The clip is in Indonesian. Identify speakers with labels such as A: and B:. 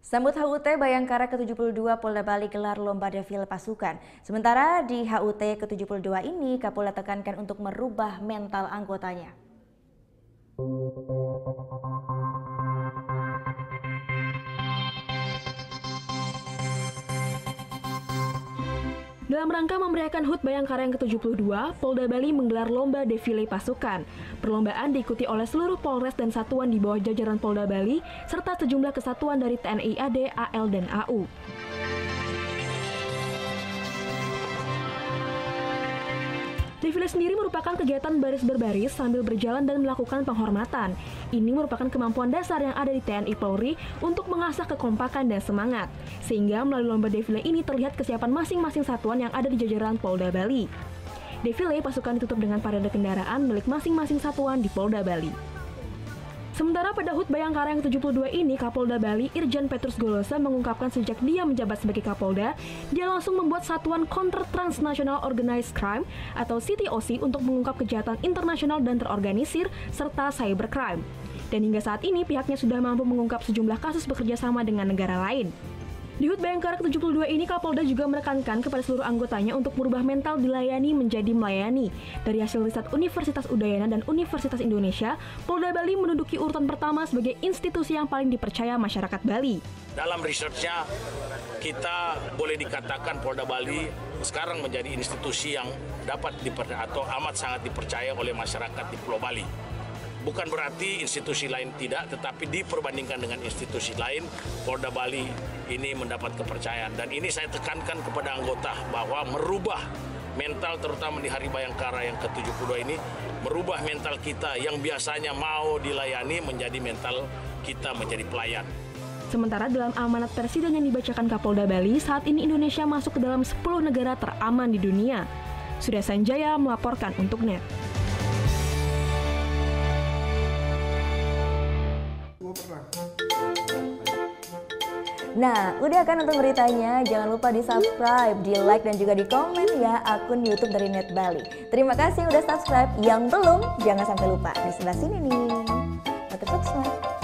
A: Sambut HUT Bayangkara ke-72 Polda Bali gelar lomba defile pasukan. Sementara di HUT ke-72 ini, Kapolda tekankan untuk merubah mental anggotanya.
B: Dalam rangka memeriahkan HUT Bayangkara yang ke-72, Polda Bali menggelar lomba defile pasukan. Perlombaan diikuti oleh seluruh Polres dan satuan di bawah jajaran Polda Bali, serta sejumlah kesatuan dari TNI AD, AL, dan AU. Defile sendiri merupakan kegiatan baris berbaris sambil berjalan dan melakukan penghormatan. Ini merupakan kemampuan dasar yang ada di TNI Polri untuk mengasah kekompakan dan semangat. Sehingga melalui lomba defile ini terlihat kesiapan masing-masing satuan yang ada di jajaran Polda Bali. Defile pasukan ditutup dengan parade kendaraan milik masing-masing satuan di Polda Bali. Sementara pada HUT Bayangkara yang ke-72 ini, Kapolda Bali Irjen Petrus Golosa mengungkapkan sejak dia menjabat sebagai Kapolda, dia langsung membuat Satuan Counter Transnational Organized Crime atau CTOC untuk mengungkap kejahatan internasional dan terorganisir serta cybercrime. Dan hingga saat ini pihaknya sudah mampu mengungkap sejumlah kasus bekerja sama dengan negara lain. Di HUT Bayangkara ke-72 ini, Kapolda juga menekankan kepada seluruh anggotanya untuk merubah mental dilayani menjadi melayani. Dari hasil riset Universitas Udayana dan Universitas Indonesia, Polda Bali menduduki urutan pertama sebagai institusi yang paling dipercaya masyarakat Bali.
C: Dalam risetnya, kita boleh dikatakan Polda Bali sekarang menjadi institusi yang dapat atau amat sangat dipercaya oleh masyarakat di Pulau Bali. Bukan berarti institusi lain tidak, tetapi diperbandingkan dengan institusi lain, Polda Bali ini mendapat kepercayaan. Dan ini saya tekankan kepada anggota bahwa merubah mental, terutama di Hari Bayangkara yang ke-72 ini, merubah mental kita yang biasanya mau dilayani menjadi mental kita menjadi pelayan.
B: Sementara dalam amanat Presiden yang dibacakan Kapolda Bali, saat ini Indonesia masuk ke dalam 10 negara teraman di dunia. Surya Sanjaya melaporkan untuk NET.
A: Nah, udah kan nonton beritanya? Jangan lupa di-subscribe, di-like, dan juga di-komen ya akun YouTube dari Net Bali. Terima kasih udah subscribe. Yang belum, jangan sampai lupa. Di sebelah sini nih, notif subscribe.